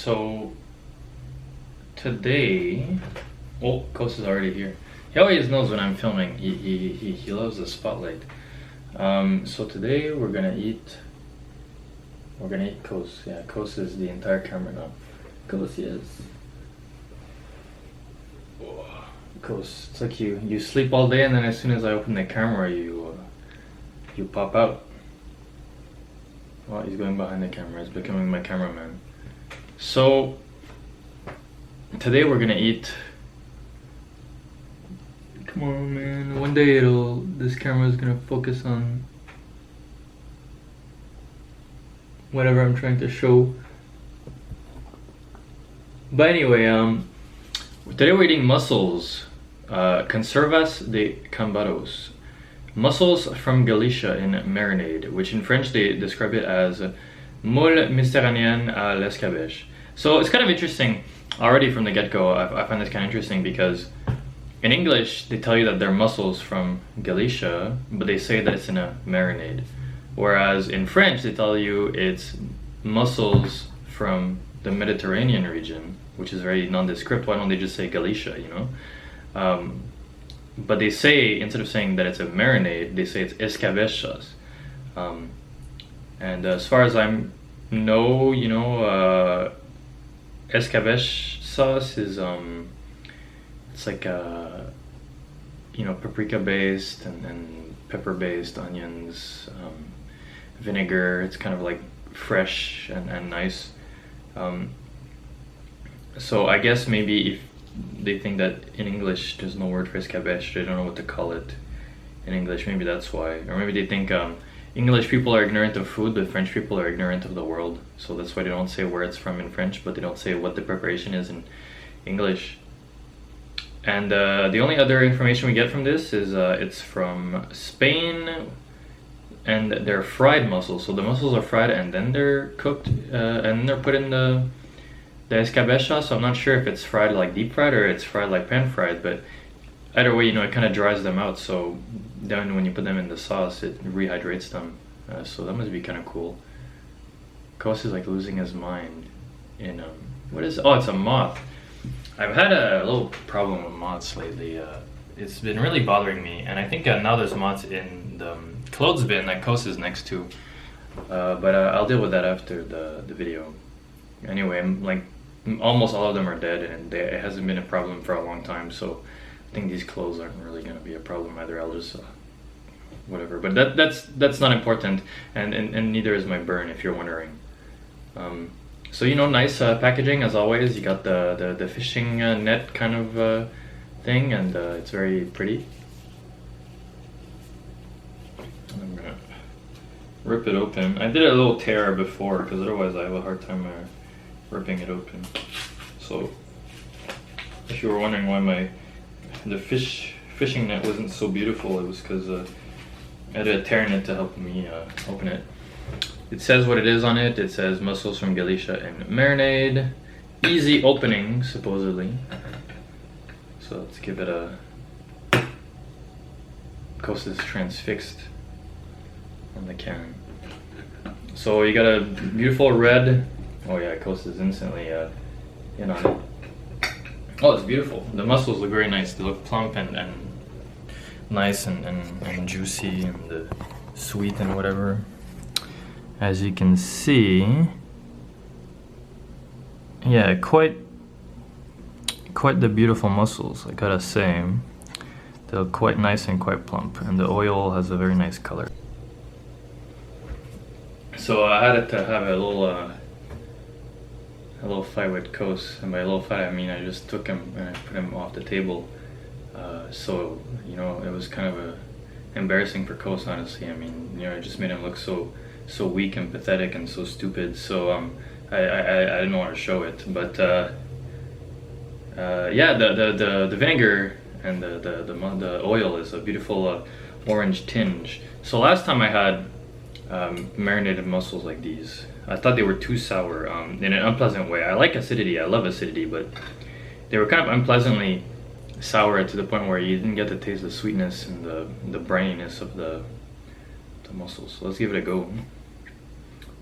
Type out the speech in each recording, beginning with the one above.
So today, oh, Coast is already here. He always knows when I'm filming. He loves the spotlight. So today we're gonna eat Coast. Yeah, Coast is the entire camera now. Coast, yes. Coast. It's like you sleep all day, and then as soon as I open the camera, you pop out. Oh, he's going behind the camera. He's becoming my cameraman. So today we're gonna eat. Come on, man. One day this camera is gonna focus on whatever I'm trying to show. But anyway, today we're eating mussels, Conservas de Cambados. Mussels from Galicia in Marinade, which in French they describe it as moule méditerranéenne à l'escabeche. So it's kind of interesting already from the get-go. I find this kind of interesting because in English they tell you that they're mussels from Galicia, but they say that it's in a marinade. Whereas in French they tell you it's mussels from the Mediterranean region, which is very nondescript. Why don't they just say Galicia, you know? But they say, instead of saying that it's a marinade, they say it's escabeche sauce. And as far as I know, you know, escabeche sauce is it's like you know, paprika based and pepper based, onions, vinegar. It's kind of like fresh and nice. So I guess maybe if they think that in English there's no word for escabeche, they don't know what to call it in English. Maybe that's why. Or maybe they think English people are ignorant of food, but French people are ignorant of the world. So that's why they don't say where it's from in French, but they don't say what the preparation is in English. And the only other information we get from this is it's from Spain, and they're fried mussels. So the mussels are fried and then they're cooked and they're put in the escabeche sauce. So I'm not sure if it's fried like deep fried or it's fried like pan fried, but either way, you know, it kind of dries them out. So then when you put them in the sauce, it rehydrates them. So that must be kind of cool. Kos is like losing his mind in what is it? Oh, it's a moth. I've had a little problem with moths lately. It's been really bothering me, and I think now there's moths in the clothes bin that Kos is next to. But I'll deal with that after the video. Anyway, like almost all of them are dead, and it hasn't been a problem for a long time. So I think these clothes aren't really going to be a problem either. I'll just whatever. But that's not important, and neither is my burn, if you're wondering. So you know, nice packaging as always. You got the fishing net kind of thing, and it's very pretty. I'm gonna rip it open. I did a little tear before because otherwise I have a hard time ripping it open. So if you were wondering why the fishing net wasn't so beautiful, it was because I had a tear in it to help me open it. It says what it is on it. It says mussels from Galicia and marinade. Easy opening, supposedly. So let's give it a... Kos is transfixed on the can. So you got a beautiful red... Oh yeah, Kos is instantly in on it. Oh, it's beautiful. The mussels look very nice. They look plump and nice and juicy and sweet and whatever. As you can see, yeah, quite the beautiful mussels, I gotta say. They look quite nice and quite plump, and the oil has a very nice color. So I had to have a little fight with Kos, and by a little fight I mean I just took him and I put him off the table. So you know, it was kind of embarrassing for Kos, honestly. I mean, you know, it just made him look so weak and pathetic and so stupid. So I didn't want to show it, but yeah, the vinegar and the oil is a beautiful orange tinge. So last time I had marinated mussels like these, I thought they were too sour in an unpleasant way. I like acidity, I love acidity, but they were kind of unpleasantly sour to the point where you didn't get to taste the sweetness and the brininess of the mussels. So let's give it a go.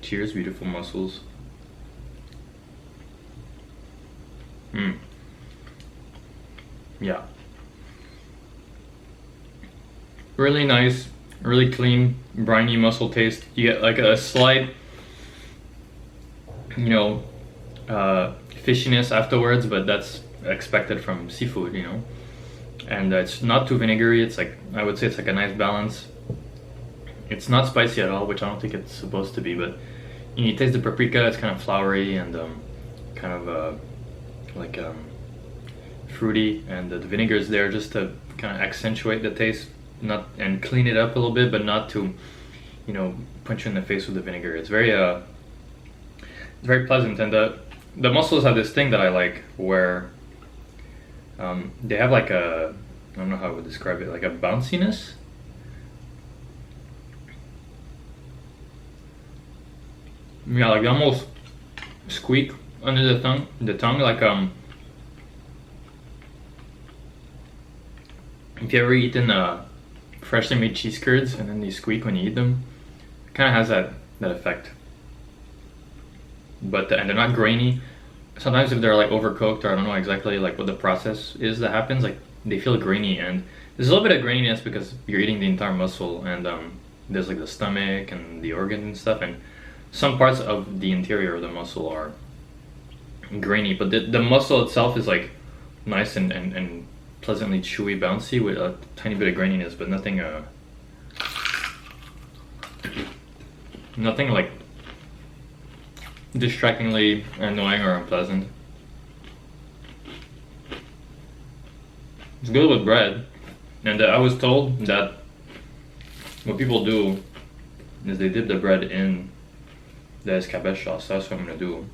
Cheers, beautiful mussels. Yeah. Really nice, really clean, briny mussel taste. You get like a slight, you know, fishiness afterwards, but that's expected from seafood, you know. And it's not too vinegary. It's like, I would say it's like a nice balance. It's not spicy at all, which I don't think it's supposed to be, but you taste the paprika. It's kind of floury and kind of like fruity, and the vinegar is there just to kind of accentuate the taste, not and clean it up a little bit, but not to, you know, punch you in the face with the vinegar. It's very pleasant, and the mussels have this thing that I like where they have like a, I don't know how I would describe it, like a bounciness. Yeah, like they almost squeak under the tongue, like if you ever eaten freshly made cheese curds and then they squeak when you eat them, it kind of has that effect. But and they're not grainy. Sometimes if they're like overcooked, or I don't know exactly like what the process is that happens, like they feel grainy, and there's a little bit of graininess because you're eating the entire mussel, and there's like the stomach and the organs and stuff, and some parts of the interior of the mussel are grainy, but the mussel itself is like nice and pleasantly chewy, bouncy with a tiny bit of graininess, but nothing like distractingly annoying or unpleasant. It's good with bread, and I was told that what people do is they dip the bread in the escabeche sauce. So that's what I'm gonna do.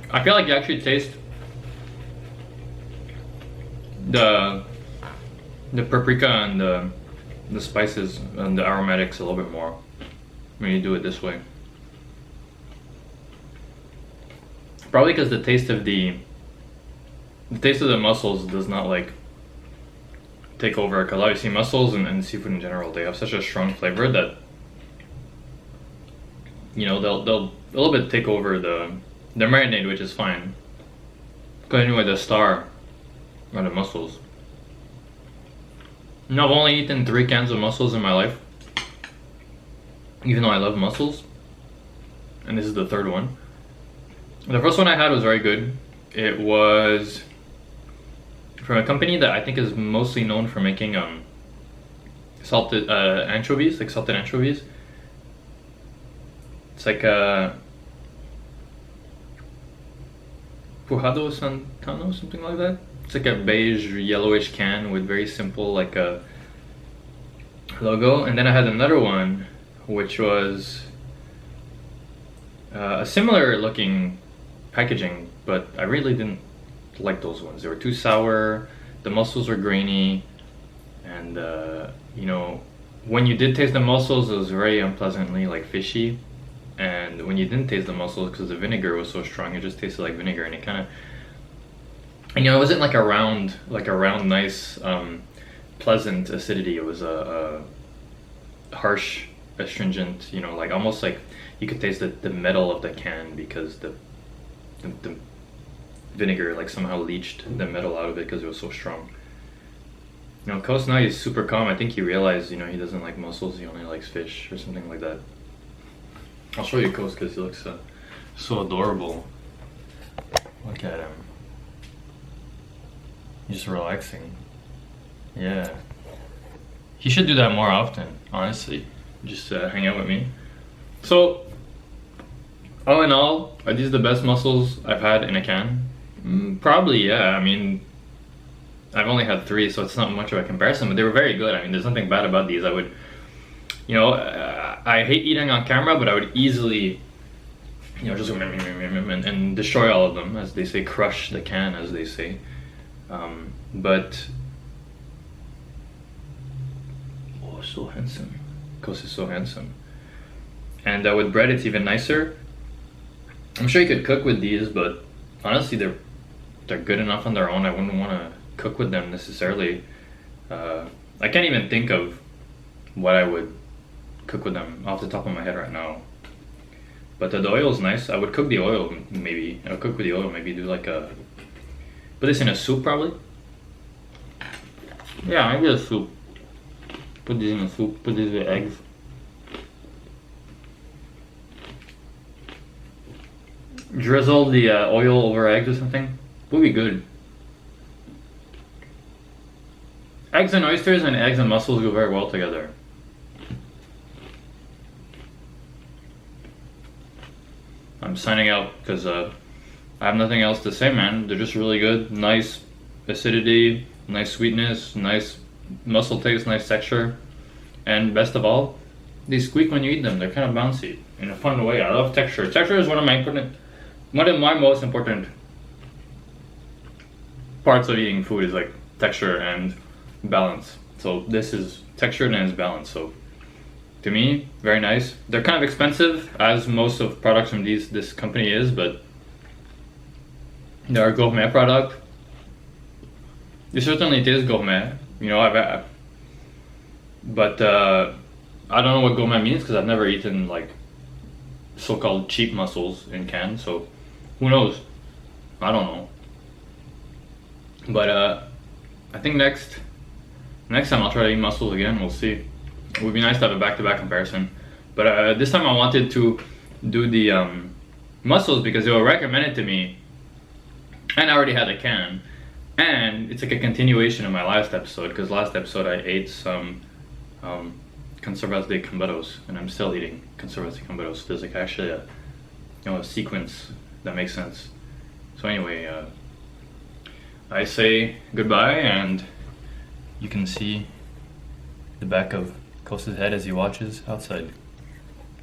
I feel like you actually taste the paprika and the spices and the aromatics a little bit more when you do it this way. Probably because the taste of the mussels does not like take over, because obviously mussels and seafood in general, they have such a strong flavor that, you know, they'll a little bit take over the marinade, which is fine. But anyway, the star are the mussels. Now, I've only eaten 3 cans of mussels in my life, even though I love mussels, and this is the 3rd one. The first one I had was very good. It was from a company that I think is mostly known for making salted anchovies, like salted anchovies. It's like a Pujado Santano, something like that. It's like a beige, yellowish can with very simple like a logo. And then I had another one, which was a similar looking packaging, but I really didn't like those ones. They were too sour, the mussels were grainy, and you know, when you did taste the mussels, it was very unpleasantly like fishy. And when you didn't taste the mussels, because the vinegar was so strong, it just tasted like vinegar, and it kind of, you know, it wasn't like a round nice pleasant acidity. It was a harsh astringent, you know, like almost like you could taste the metal of the can, because the vinegar like somehow leached the metal out of it because it was so strong. You know, Coast now he's super calm. I think he realized, you know, he doesn't like mussels, he only likes fish or something like that. I'll show you Coast because he looks so adorable. Look at him. He's just relaxing. Yeah. He should do that more often, honestly. Just hang out with me. So, all in all, are these the best mussels I've had in a can? Probably, yeah. I mean, I've only had 3, so it's not much of a comparison, but they were very good. I mean, there's nothing bad about these. I would, you know, I hate eating on camera, but I would easily, you know, just and destroy all of them, as they say, crush the can, as they say. But, oh, so handsome. Kos is so handsome. And with bread, it's even nicer. I'm sure you could cook with these, but honestly, they're good enough on their own. I wouldn't want to cook with them necessarily. I can't even think of what I would cook with them off the top of my head right now. But the oil is nice. I would cook the oil maybe. I would cook with the oil, maybe do like a... Put this in a soup probably? Yeah, maybe a soup. Put these in a soup, put these with eggs. Drizzle the oil over eggs or something. Would be good. Eggs and oysters and eggs and mussels go very well together. I'm signing out because I have nothing else to say, man. They're just really good. Nice acidity, nice sweetness, nice mussel taste, nice texture. And best of all, they squeak when you eat them. They're kind of bouncy in a fun way. I love texture. Texture is one of my most important parts of eating food, is like texture and balance. So this is textured and it's balanced. So to me, very nice. They're kind of expensive, as most of products from this company is, but they're a gourmet product. It certainly is gourmet. You know, but I don't know what gourmet means because I've never eaten like so-called cheap mussels in cans. So who knows? I don't know. But I think next time I'll try to eat mussels again. We'll see. It would be nice to have a back-to-back comparison. But this time I wanted to do the mussels because they were recommended to me, and I already had a can. And it's like a continuation of my last episode, because last episode I ate some Conservas de Cambados, and I'm still eating Conservas de Cambados. There's like actually a sequence that makes sense. So anyway, I say goodbye, and you can see the back of Costa's head as he watches outside.